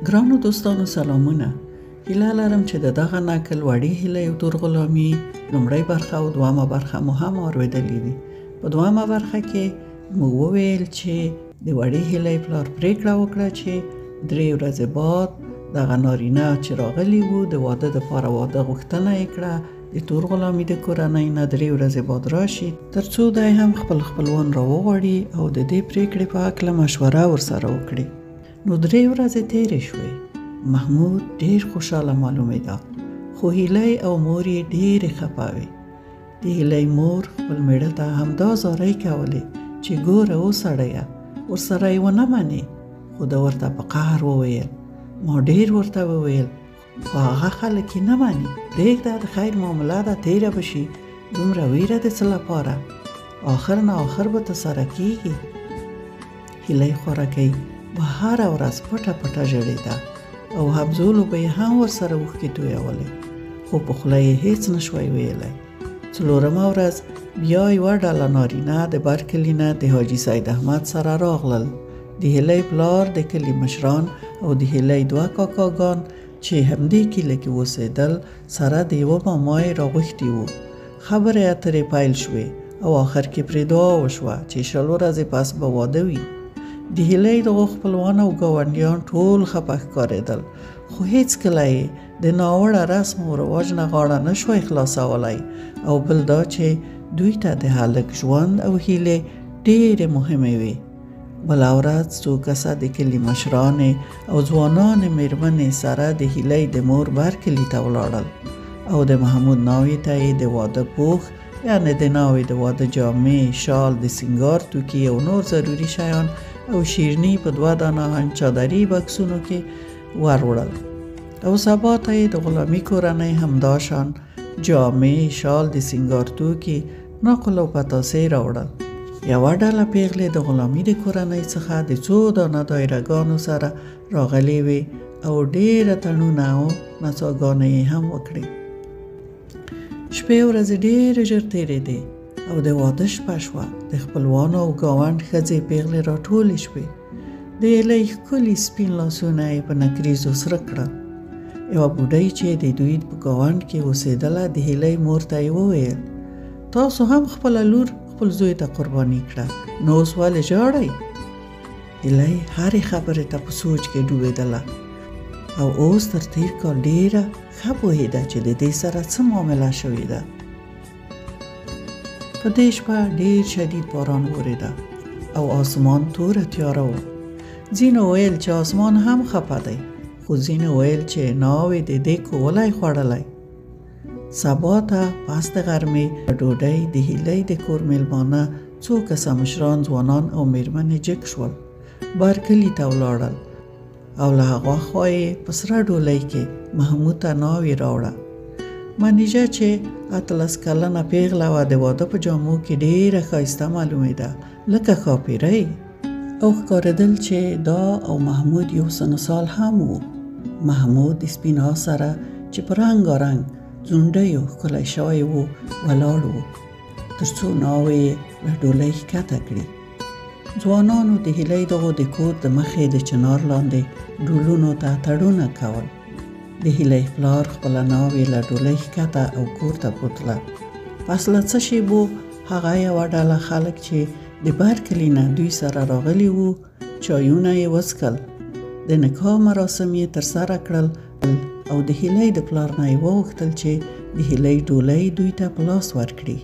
ګرانو دوستانو سلامونه. هیله لرم چې د دغه نکل وړې هیلې او تور غلامي لومړۍ برخه او دوامه برخه مو هم اورېدلې دي. په دوامه برخه کې موږ وویل چې د وړې هیلې پلار پرېکړه وکړه چې 3 ورځې بعد دغه نارینه چې راغلی وو د واده دپاره واده غوښتنه یې کړه د تور غلامي د کورنۍ نه 3 ورځې بعد راشي تر څو دی هم خپل خپلوان راوغواړي او د دې پرېکړې په هکله مشوره ورسره وکړي. نو 3 ورځې تېرې شوې. محمود ډېر خوشحاله معلومېده، خو هیلۍ او مور یې ډېرې خفه وې. د هیلۍ مور خپل مېړه ته همدا زارۍ کولې چې ګوره وسړیه ورسره یې ونه منې، خو ده ورته په قهر وویل ما ډېر ورته وویل خو هغه خلک یې نه مني. پرېږده د خیر معامله ده، تېره به شي، دومره ویره د څه لپاره، آخر نه آخر به ترسره کېږي. هیلۍ خوارکۍ به هره ورځ پټه پټه ژړېده او همزولو به یې هم ورسره اوښکې تویولې، خو په خوله یې هېڅ نشوی ویلی. 4مه ورځ بیا یوه ډله نارینه د بر کلي نه د حاجي سید احمد سره راغلل. د هیلۍ پلار، د کلي مشران او د هیلۍ 2 کاکاګان چې همدې کلي کې اوسېدل سره د یوه ماما یې راغوښتي وو. خبرې اترې پیل شوې او آخر کې پرې دعا وشوه چې 20 ورځې پس به واده وي. د هیلۍ دغو خپلوان او ګاونډیان ټول خفه ښکارېدل، خو هېڅکله یې د ناوړه رسم او رواج نه غاړه نه شوی خلاصولی، او بل دا چې دوی ته د هلک ژوند او هیلې ډېرې مهمې وې. بله ورځ څو کسه د کلي مشرانې او ځوانانې مېرمنې سره د هیلۍ د مور بر کلي ته ولاړل او د محمود ناوې ته یې د واده پوښ، یعنې د ناوې د واده جامې، شال، د سینګار توکي او نور ضروري شیان او شیرني په 2 دانه چادري بکسونو کې وروړل، او سبا ته یې د غلامي کورنۍ همداشان جامې، شال، د سینګار توکي، نقل او پتاسې راوړل. یوه ډله پیغلې د غلامي د کورنۍ څخه د 2 دانه دایرهګانو سره راغلې وې او ډېره تڼونه او نڅاګانې یې هم وکړې. شپې ورځې ډېرې ژر تېرېدې او د واده شپه شوه. د خپلوانو او ګاونډ ښځې پیغلې راټولې شوې. د هیلۍ ښکلي سپین لاسونه یې په نکریزو سره کړل. یوه بوډۍ چې د دوی په ګاونډ کې اوسېدله د هیلۍ مور ته یې وویل تاسو هم خپله لور خپل زوی ته قرباني کړه، نو اوس ولې ژاړئ؟ هیلۍ هرې خبرې ته په سوچ کې ډوبېدله او اوس تر تېر کال ډېره ښه پوهېده چې د دې سره څه معامله شوې ده. په دې شپه ډېر شدید باران ورېده او آسمان توره تیاره و. ځینو ویل چې آسمان هم خفه دی، خو ځینو ویل چې ناوې د دې کولی خوړلی. سبا ته پس د غرمې ډوډۍ د هیلۍ د کور میلمانه 2 کسه مشران، ځوانان او میرمنې جګ شول. بر کلي ته ولاړل او له هغه خوا یې په سره ډولۍ کې محمود ته ناوې راوړه. منیژه چې 18 کلنه پیغله وه د واده په جامو کې ډېره ښایسته معلومېده، لکه ښاپیرۍ، او ښکارېدل چې دا او محمود یو سن سال هم و. محمود د سپین آس سره چې په رنګارنګ ځونډیو ښکلی شوی و ولاړ و تر څو ناوې یې له ډولۍ ښکته کړي. ځوانانو د هیلۍ دغو د کور د مخې د چنار لاندې ډولونو ته تړونه کول. د هیلۍ پلار خپله ناوې له ډولۍ ښکته او کور ته بوتله. پس له څه شېبو هغه یوه ډله خلک چې د بر کلي نه دوی سره راغلي وو چایونه یې وڅښل. د نکاح مراسم یې ترسره کړل او د هیلۍ د پلار نه یې وغوښتل چې د هیلۍ ډولۍ دوی ته په لاس ورکړي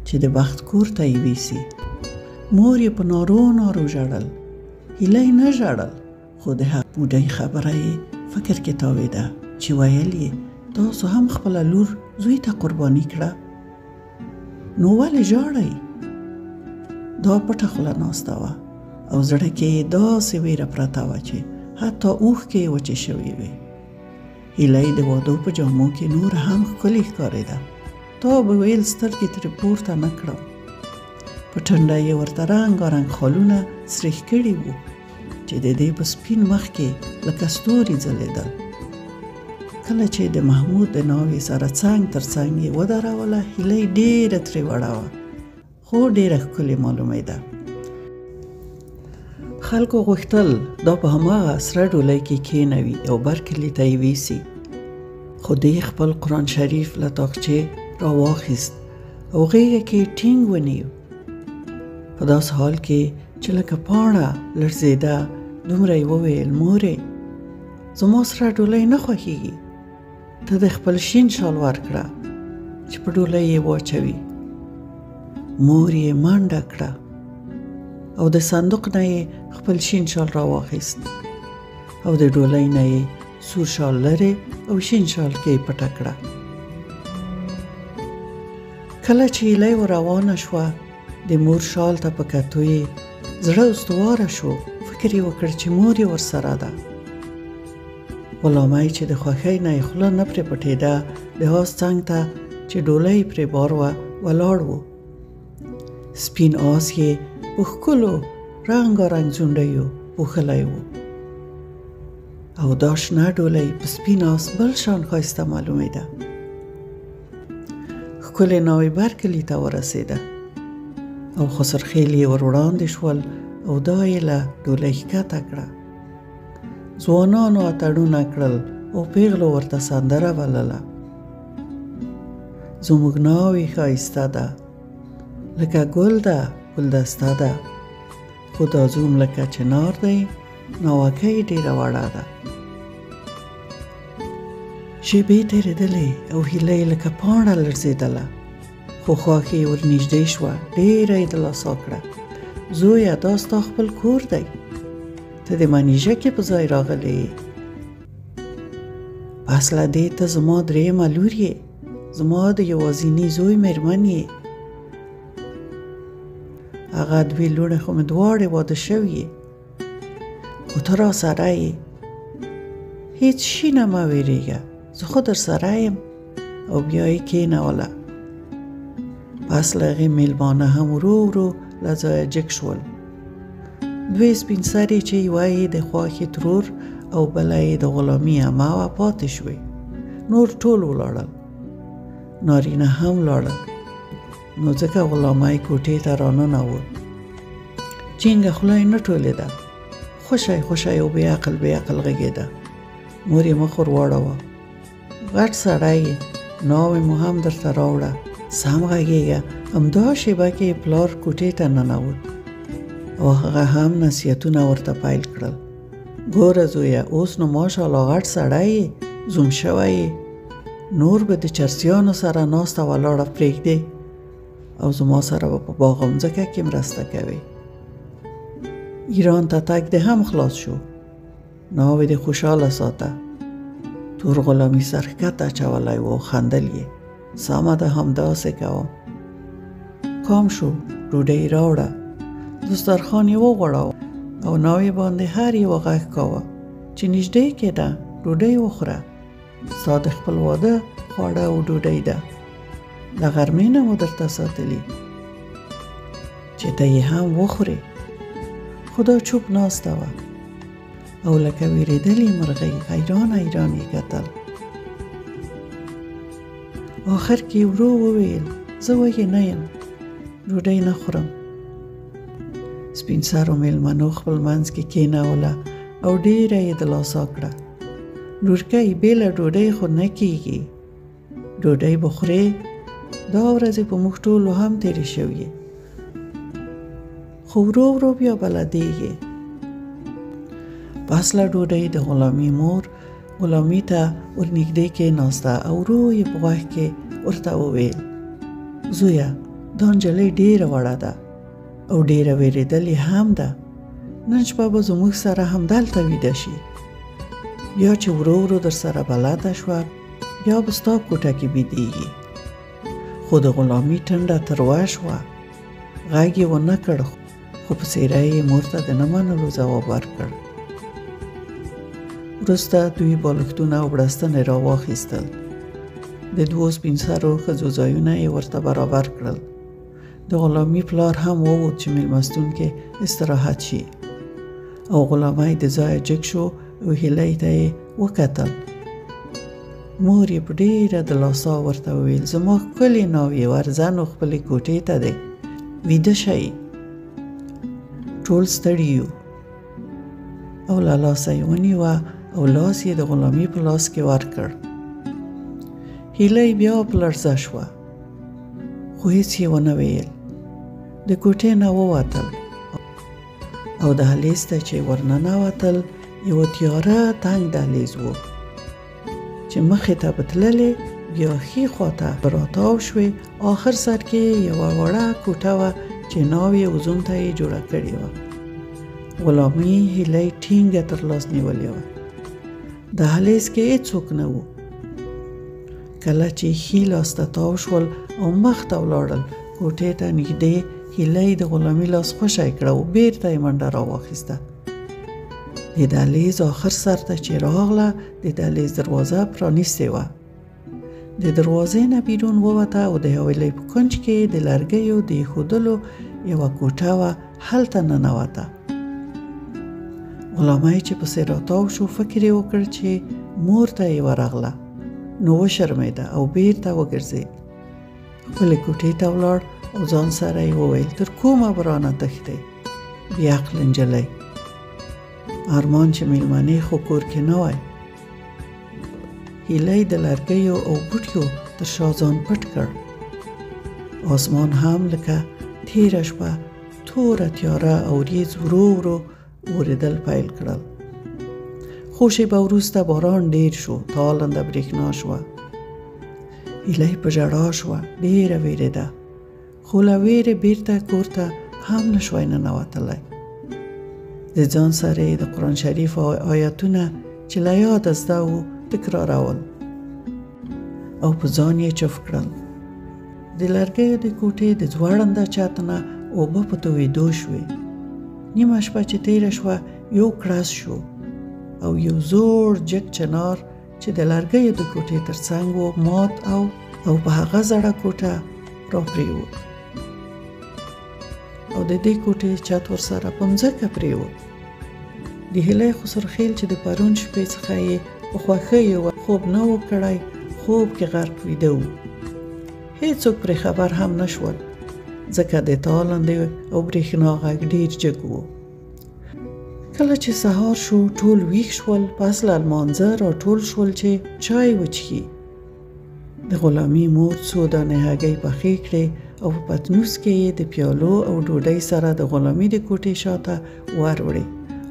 چې د بخت کور ته یې ویسي. مور یې په نارو نارو ژړل. هیلۍ نه ژړل، خو د هغه بوډۍ خبره یې فکر کې تاوېده چې ویل یې تاسو هم خپله لور زوی ته قرباني کړه، نو ولې ژاړئ؟ دا پټه خوله ناسته وه او زړه کې یې داسې ویره پرته وه چې حتی اوښکې یې وچې شوې وې. هیلۍ د واده په جامو کې نور هم ښکلې ښکارېده. تا به ویل سترګې ترې پورته نه کړم. په ټنډه یې ورته رنګارنګ خالونه سریښ کړي وو چې د دې په سپین مخ کې لکه ستوري ځلېدل. کله چې د محمود د ناوې سره څنګ تر څنګ یې ودروله، هیلۍ ډېره ترې وړه وه، خو ډېره ښکلې معلومېده. خلکو غوښتل دا په هماغه سره ډولۍ کې کېنوي او بر کلي ته یې ویسي، خو دی خپل قرآن شریف له تاقچې راواخیست او غېږه کې ټینګ ونیو. په داسې حال کې چې لکه پاڼه لړزېده، دومره یې وویل: مورې، زما سره ډولۍ نه خوښېږي، ته د خپل شین شال ورکړه چې په ډولۍ یې واچوي. مور یې منډه کړه او د صندوق نه یې خپل شین شال راواخیست او د ډولۍ نه یې سور شال لرې او شین شال کې یې پټه کړه. کله چې هیلۍ روانه شوه، د مور شال ته په کتو یې زړه استواره شو. فکر یې وکړ چې مور یې ورسره ده. غلامی چې د خوښۍ نه یې خوله نه پرې پټېده، د آس څنګ ته چې ډولۍ پرې بار وه ولاړ و. سپین آس یې په ښکلو رنګارنګ ځونډیو پوښلی و او دا شنه ډولۍ په سپین آس بل شان ښایسته معلومېده. ښکلې ناوې بر کلي ته ورسېده او خسرخېل یې ور وړاندې شول او دا یې له ډولۍ ښکته کړه. ځوانانو اتڼونه کړل او پیغلو ورته سندره ویله: زموږ ناوې ښایسته ده، لکه ګل ده ګلدسته ده، خو دا زوم لکه چنار دی، ناوکۍ ډېره وړه ده. شېبې تېرېدلې او هیلۍ لکه پاڼه لړزېدله، خو خواښې ور نږدې شوه. ډېره یې دلاسا کړه: زویه، دا ستا خپل کور دی، ته د منیژکې په ځای راغلی یې. پس له دې ته زما درېیمه لور یې، زما د یوازیني زوی مېرمن یې. هغه دوې لوڼې خو مې دواړې واده شوي یې، خو ته را سره یې. هېڅ شي نه مه وېرېږه، زه خو در سره یم. او بیا یې کېنوله. پس له هغې مېلمانه هم ورو ورو له ځایه جګ شول. دوی سپین سرې چې یوه یې د خواښې ترور او بله یې د غلامي عمه وه پاتې شوې. نور ټول ولاړل، نارینه هم ولاړل. نو ځکه غلامی کوټې ته راننوت. جینګه خوله یې نه ټولېده، خوشی خوشی او بې عقل غږېده. مور یې مخ ور واړوه: غټ سړی یې، ناوې مو هم درته راوړه، سم غږېږه. همدا شېبه کې پلار کوټې ته ننوت او هغه هم نصیحتونه ورته پیل کړل: ګوره زویه، اوس نو ماشاءالله غټ سړی یې، زوم شوی یې، نور به د چرسیانو سره ناسته ولاړه پرېږدې او زما سره به په باغ او مځکه کې مرسته کوې. ایران ته تګ دې هم خلاص شو، ناوې دې خوشحاله ساته. تور غلامي سر ښکته اچولی و او خندل یې: سمه ده، همداسې کوم. کام شو، ډوډۍ راوړه. دسترخوان یې وغوړاوه او ناوې باندې هر یوه غږ کاوه چې نږدې کېده، ډوډۍ وخوره، ستا د خپل واده خواړه او ډوډۍ ده، له غرمې نه مو درته ساتلي چې ته یې هم وخورې. خو دا چوپ ناسته وه او لکه وېرېدلې مرغۍ حیران حیران یې کتل. آخر کې ورو وویل: زه وږې نه یم، ډوډۍ نه خورم. سپین سرو مېلمنو خپل منځ کې کېنوله او ډېره یې دلاسا کړه: لورکۍ، بې له ډوډۍ خو نه کېږي، ډوډۍ به خورې، دا ورځې په موږ ټولو هم تېرې شوې، خو ورو ورو بیا بلدېږي. پس له ډوډۍ د غلامي مور غلامي ته ورنږدې کېناسته او ورو یې په غوږ کې ورته وویل: زویه، دا نجلۍ ډېره وړه ده او ډېره وېرېدلې هم ده. نن شپه به زموږ سره همدلته ویده شي. بیا چې ورو ورو در سره بلده شوه، بیا به ستا کوټه کې بیدېږي. خو د غلامي ټنډه تروه شوه. غږ یې ونه کړ، خو په څېره یې مور ته د نه منلو ځواب ورکړ. وروسته دوی بالښتونه او بړستنې راواخیستل. د دوو سپین سرو ښځو ځایونه یې ورته برابر کړل. د غلامي پلار هم ووت چې مېلمستون کې استراحت شي او غلامی د ځایه جګ شو او هیلۍ ته یې وکتل. مور یې په ډېره دلاسا ورته وویل: زما ښکلې ناوې، ورځه نو خپلې کوټې ته دی، ویده شئ. ټول ستړي یو، او له لاسه یې ونیوه او لاس یې د غلامي په لاس کې ورکړ. هیلۍ بیا په لړزه شوه خو هیڅ یې ونه ویل. د کوټې نه ووتل او دهلیز ته چې ورننوتل یوه تیاره تنګ دهلیز و چې مخې ته به تللې بیا ښي خواته راتاو شوې. آخر سر کې یوه وړه کوټه وه چې ناو یې وزون ته یې جوړه کړې وه. غلامي هیلۍ ټینګه تر لاس نیولې وه. دهلیز کې هېڅوک نه و. کله چې ښي لاس ته تاو شول او مخ ته ولاړل کوټې ته نږدې هیلۍ د غلامي لاس خوشی کړه او بیرته یې منډه راواخیسته. د دهلیز آخر سر ته چې راغله د دهلیز دروازه پرانیستې وه. د دروازې نه بیرون ووته او د حویلۍ په کونج کې د لرګیو د ایښودلو یوه کوټه وه، هلته ننوته. غلامۍ چې پسې راتاو شو فکر یې وکړ چې مور ته یې ورغله، نو وشرمېده او بیرته وګرځېد. خپلې کوټې ته ولاړ او ځان سره یې وویل تر کومه به رانه تښتې بې عقل نجلۍ. ارمان چې میلمنې خو کور کې نه وای. هیلۍ د لرګیو او بوټیو تر شا ځان پټ کړ. آسمان هم لکه تیره شپه توره تیاره او ریز ورو ورو اورېدل پیل کړل. خو شېبه وروسته باران ډېر شو، تالنده برېښنا شوه. هیلۍ په ژړا شوه، ډېره وېرېده، خو له وېرې بیرته کور ته هم نشوای ننوتلی. د ځان سره یې د قرآن شریف آیتونه چې له یاده زده وو تکرارول او په ځان یې چوف کړل. د لرګیو د کوټې د ځوړنده چت نه اوبه په تویېدو شوې. نیمه شپه چې تېره شوه یو کړس شو او یو زوړ جګ چنار چې د لرګیو د کوټې تر څنګ و مات او په هغه زړه کوټه راپرېوت او د دې کوټې چت ورسره په مځکه پرېوت. د هیلۍ خسرخیل چې د پرون شپې څخه یې په خوښیو خوب نه و کړی، خوب کې غرق ویده و. هېڅوک پرې خبر هم نه شول ځکه د تالندې او برېښنا غږ ډېر جګ و. کله چې سهار شو ټول ویښ شول. پس له لمانځه راټول شول چې چای وڅښي. د غلامي مور څو دانې هګۍ پخې کړې او په پتنوس کې یې د پیالو او ډوډۍ سره د غلامي د کوټې شاته وروړې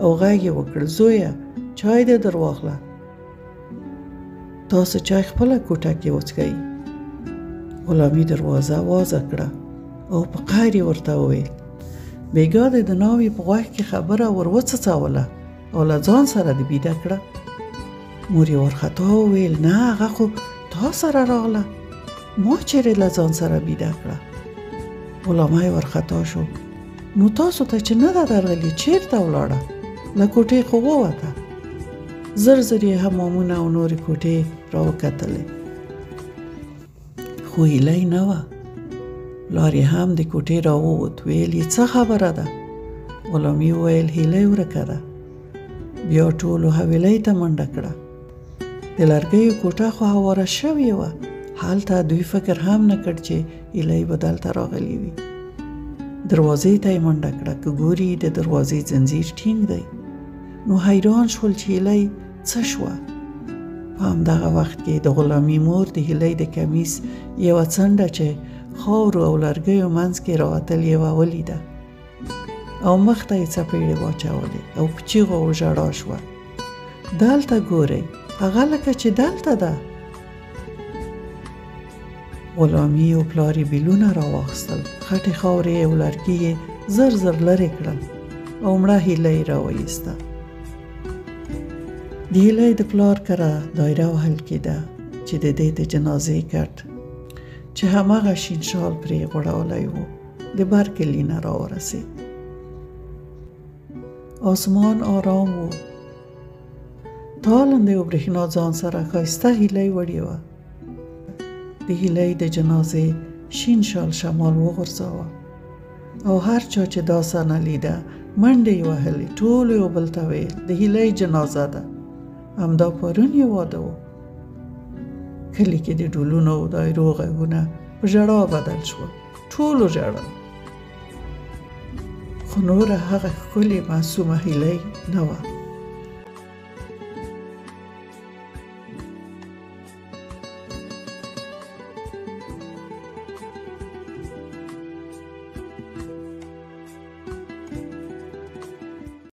او غږ یې وکړ زویه چای دې در واخله، تاسو چای خپله کوټه کې وڅښئ. غلامي دروازه وازه کړه او په قهر یې ورته وویل بېګا دې د ناوې په غوږ کې خبره ور وڅڅوله او له ځان سره دې بیده کړه. مور یې ورخطا وویل نه هغه خو تا سره راغله، ما چیرې له ځان سره بیده کړه. غلامۍ ورخطا شو نو تاسو ته چې نه ده درغلي چیرته ولاړه؟ له کوټې خو ووته. زر زر یې حمامونه او نورې کوټې راوکتلې خو هیلۍ نه وه. پلار یې هم د کوټې راووت، ویل یې څه خبره ده؟ غلامي وویل هیلۍ ورکه ده. بیا ټولو حویلۍ ته منډه کړه. د لرګیو کوټه خو هواره شوې وه. هلته دوی فکر هم نه کړ چې هیلۍ به دلته راغلې وي. دروازې ته یې منډه کړه که ګوري د دروازې زنځیر ټینګ دی. نو حیران شول چې هیلۍ څه شوه. په همدغه وخت کې د غلامي مور د هیلۍ د کمیس یوه څنډه چې خاورو او لرګیو منځ کې راوتلې وه ولیده او مخ ته یې څپېړې واچولې او په چیغو وژړا شوه. دلته ګورئ، هغه لکه چې دلته ده. غلامي او پلار یې بیلونه راواخیستل، خټې خاورې او لرګي یې زر زر لرې کړل او مړه هیلۍ راوایسته. د هیلۍ د پلار کره دایره وهل کېده چې د دې د جنازې کټ چې هماغه شین شال پرې غوړولی و د بر کلي نه راورسېد. آسمان آرام و. تالندې او برېښنا ځان سره ښایسته هیلۍ وړې وه. د هیلۍ د جنازې شین شال شمال وغورځاوه او هر چا چې دا صحنه لیده منډې یې وهلې. ټولو یو بل ته ویل د هیلۍ جنازه ده، همدا پرون یې واده و. کلي کې د ډولونو او دایرو غږونه په ژړا بدل شول. ټولو ژړل خو نوره هغه ښکلې معصومه هیلۍ نه وه.